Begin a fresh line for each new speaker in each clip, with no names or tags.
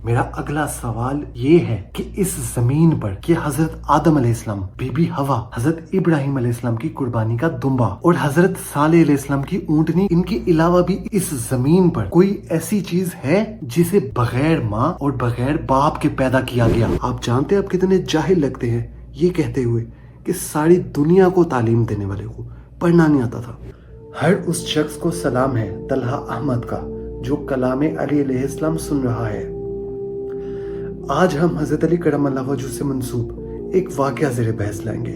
میرا اگلا سوال یہ ہے کہ اس زمین پر کہ حضرت آدم علیہ السلام، بی بی ہوا، حضرت ابراہیم علیہ السلام کی قربانی کا دمبا اور حضرت صالح علیہ السلام کی اونٹنی، ان کے علاوہ بھی اس زمین پر کوئی ایسی چیز ہے جسے بغیر ماں اور بغیر باپ کے پیدا کیا گیا؟ آپ جانتے ہیں آپ کتنے جاہل لگتے ہیں یہ کہتے ہوئے کہ ساری دنیا کو تعلیم دینے والے کو پڑھنا نہیں آتا تھا۔ ہر اس شخص کو سلام ہے طلحہ احمد کا جو کلام علی علیہ السلام سن رہا ہے۔ آج ہم حضرت علی کرم اللہ وجہ سے منسوب ایک واقعہ زیر بحث لائیں گے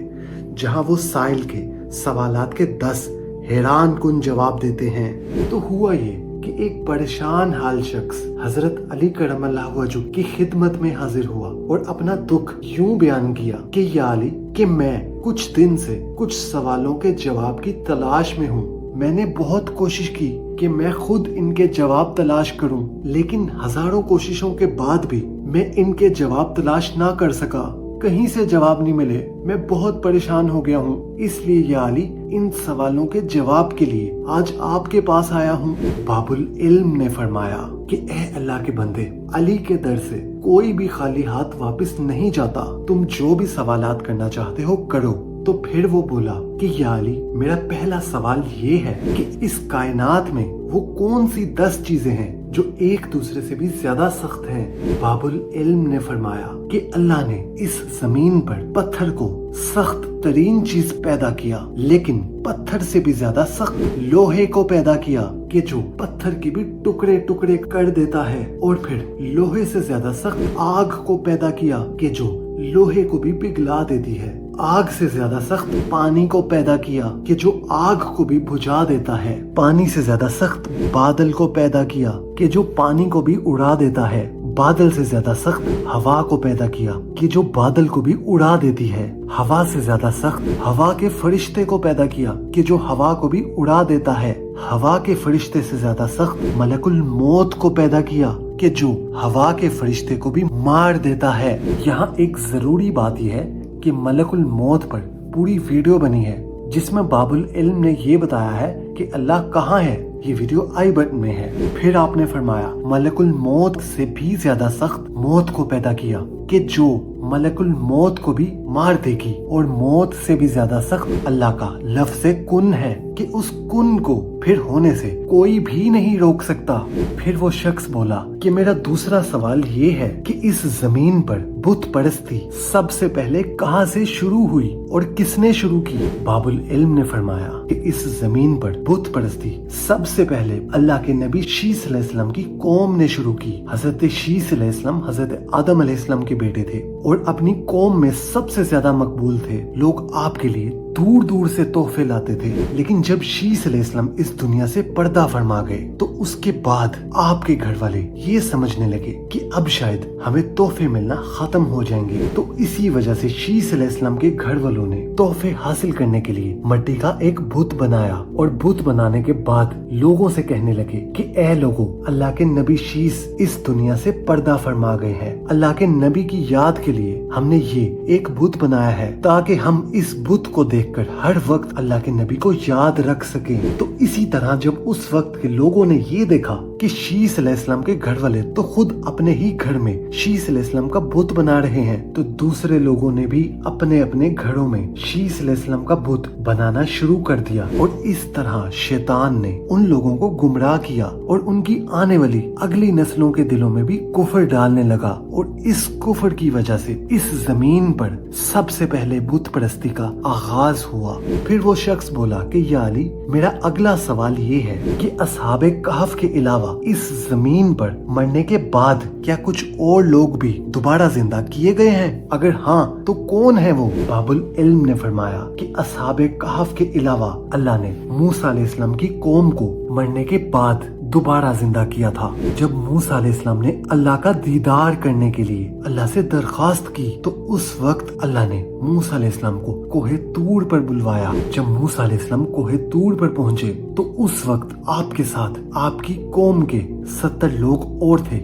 جہاں وہ سائل کے سوالات کے 10 حیران کن جواب دیتے ہیں۔ تو ہوا یہ کہ ایک پریشان حال شخص حضرت علی کرم اللہ وجہ کی خدمت میں حاضر ہوا اور اپنا دکھ یوں بیان کیا کہ یا علی، کہ میں کچھ دن سے کچھ سوالوں کے جواب کی تلاش میں ہوں۔ میں نے بہت کوشش کی کہ میں خود ان کے جواب تلاش کروں، لیکن ہزاروں کوششوں کے بعد بھی میں ان کے جواب تلاش نہ کر سکا۔ کہیں سے جواب نہیں ملے۔ میں بہت پریشان ہو گیا ہوں، اس لیے یا علی ان سوالوں کے جواب کے لیے آج آپ کے پاس آیا ہوں۔ باب العلم نے فرمایا کہ اے اللہ کے بندے، علی کے در سے کوئی بھی خالی ہاتھ واپس نہیں جاتا۔ تم جو بھی سوالات کرنا چاہتے ہو کرو۔ تو پھر وہ بولا کہ یا علی، میرا پہلا سوال یہ ہے کہ اس کائنات میں وہ کون سی 10 چیزیں ہیں جو ایک دوسرے سے بھی زیادہ سخت ہیں؟ باب العلم نے فرمایا کہ اللہ نے اس زمین پر پتھر کو سخت ترین چیز پیدا کیا، لیکن پتھر سے بھی زیادہ سخت لوہے کو پیدا کیا کہ جو پتھر کے بھی ٹکڑے ٹکڑے کر دیتا ہے، اور پھر لوہے سے زیادہ سخت آگ کو پیدا کیا کہ جو لوہے کو بھی پگھلا دیتی ہے۔ آگ سے زیادہ سخت پانی کو پیدا کیا کہ جو آگ کو بھی بجھا دیتا ہے۔ پانی سے زیادہ سخت بادل کو پیدا کیا کہ جو پانی کو بھی اڑا دیتا ہے۔ بادل سے زیادہ سخت ہوا کو پیدا کیا کہ جو بادل کو بھی اڑا دیتی ہے۔ ہوا سے زیادہ سخت ہوا کے فرشتے کو پیدا کیا کہ جو ہوا کو بھی اڑا دیتا ہے۔ ہوا کے فرشتے سے زیادہ سخت ملک الموت کو پیدا کیا کہ جو ہوا کے فرشتے کو بھی مار دیتا ہے۔ یہاں ایک ضروری بات یہ ہے کہ ملک الموت پر پوری ویڈیو بنی ہے جس میں باب العلم نے یہ بتایا ہے کہ اللہ کہاں ہے۔ یہ ویڈیو آئی بٹن میں ہے۔ پھر آپ نے فرمایا ملک الموت سے بھی زیادہ سخت موت کو پیدا کیا کہ جو ملک الموت کو بھی مار دے گی، اور موت سے بھی زیادہ سخت اللہ کا لفظ کن ہے کہ اس کن کو پھر ہونے سے کوئی بھی نہیں روک سکتا۔ پھر وہ شخص بولا کہ میرا دوسرا سوال یہ ہے کہ اس زمین پر بت پرستی سب سے پہلے کہاں سے شروع ہوئی اور کس نے شروع کی؟ باب العلم نے فرمایا کہ اس زمین پر بت پرستی سب سے پہلے اللہ کے نبی شیس علیہ السلام کی قوم نے شروع کی۔ حضرت شیس علیہ السلام حضرت آدم علیہ السلام کے بیٹے تھے اور اپنی قوم میں سب سے زیادہ مقبول تھے۔ لوگ آپ کے لیے دور دور سے تحفے لاتے تھے، لیکن جب شیس علیہ السلام اس دنیا سے پردہ فرما گئے تو اس کے بعد آپ کے گھر والے یہ سمجھنے لگے کہ اب شاید ہمیں تحفے ملنا ختم ہو جائیں گے۔ تو اسی وجہ سے شیس علیہ السلام کے گھر والوں نے تحفے حاصل کرنے کے لیے مٹی کا ایک بت بنایا، اور بت بنانے کے بعد لوگوں سے کہنے لگے کہ اے لوگوں، اللہ کے نبی شیس اس دنیا سے پردہ فرما گئے ہیں۔ اللہ کے نبی کی یاد کے لیے ہم نے یہ ایک بت بنایا ہے تاکہ ہم اس بت کو دیکھ کر ہر وقت اللہ کے نبی کو یاد رکھ سکیں۔ تو اسی طرح جب اس وقت کے لوگوں نے یہ دیکھا کہ شیس علیہ السلام کے گھر والے تو خود اپنے ہی گھر میں شیس علیہ السلام کا بت بنا رہے ہیں، تو دوسرے لوگوں نے بھی اپنے اپنے گھروں میں شیس علیہ السلام کا بت بنانا شروع کر دیا، اور اس طرح شیطان نے ان لوگوں کو گمراہ کیا اور ان کی آنے والی اگلی نسلوں کے دلوں میں بھی کفر ڈالنے لگا، اور اس کفر کی وجہ سے اس زمین پر سب سے پہلے بت پرستی کا آغاز ہوا۔ پھر وہ شخص بولا کہ یا علی، میرا اگلا سوال یہ ہے کہ اصحاب کہف کے علاوہ اس زمین پر مرنے کے بعد کیا کچھ اور لوگ بھی دوبارہ زندہ کیے گئے ہیں؟ اگر ہاں تو کون ہے وہ؟ باب العلم نے فرمایا کہ اصحاب کہف کے علاوہ اللہ نے موسیٰ علیہ السلام کی قوم کو مرنے کے بعد دوبارہ زندہ کیا تھا۔ جب موسیٰ علیہ السلام نے اللہ کا دیدار کرنے کے لیے اللہ سے درخواست کی تو اس وقت اللہ نے موسیٰ علیہ السلام کو کوہ طور پر بلوایا۔ جب موسیٰ علیہ السلام کوہ طور پر پہنچے تو اس وقت آپ کے ساتھ آپ کی قوم کے 70 لوگ اور تھے۔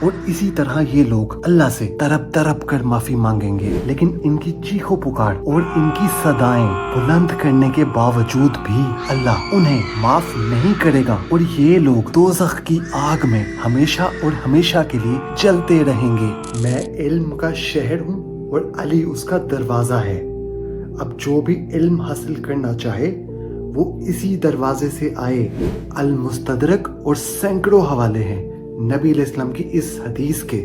اور اسی طرح یہ لوگ اللہ سے تڑپ تڑپ کر معافی مانگیں گے، لیکن ان کی چیخو پکار اور ان کی صدائیں بلند کرنے کے باوجود بھی اللہ انہیں معاف نہیں کرے گا، اور یہ لوگ دوزخ کی آگ میں ہمیشہ اور ہمیشہ کے لیے جلتے رہیں گے۔ میں علم کا شہر ہوں اور علی اس کا دروازہ ہے۔ اب جو بھی علم حاصل کرنا چاہے وہ اسی دروازے سے آئے۔ المستدرک اور سینکڑوں حوالے ہیں نبی علیہ السلام کی اس حدیث کے۔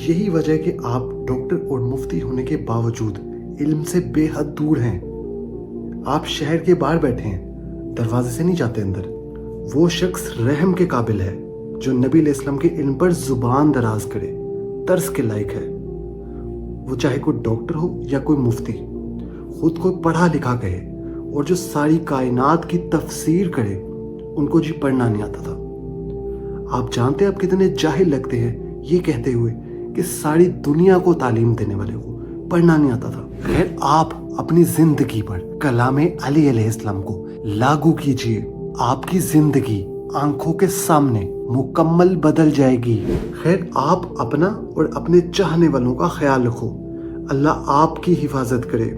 یہی وجہ ہے کہ آپ ڈاکٹر اور مفتی ہونے کے باوجود علم سے بے حد دور ہیں۔ آپ شہر کے باہر بیٹھے ہیں، دروازے سے نہیں جاتے اندر۔ وہ شخص رحم کے قابل ہے جو نبی علیہ السلام کے علم پر زبان دراز کرے، ترس کے لائق ہے۔ وہ چاہے کوئی ڈاکٹر ہو یا کوئی مفتی، خود کو پڑھا لکھا کہے، اور جو ساری کائنات کی تفسیر کرے، ان کو جی پڑھنا نہیں آتا تھا۔ آپ جانتے ہیں آپ کتنے جاہل لگتے ہیں یہ کہتے ہوئے کہ ساری دنیا کو تعلیم دینے والے کو پڑھنا نہیں آتا تھا۔ خیر، آپ اپنی زندگی پر کلام علی علیہ السلام کو لاگو کیجئے، آپ کی زندگی آنکھوں کے سامنے مکمل بدل جائے گی۔ خیر، آپ اپنا اور اپنے چاہنے والوں کا خیال رکھو۔ اللہ آپ کی حفاظت کرے۔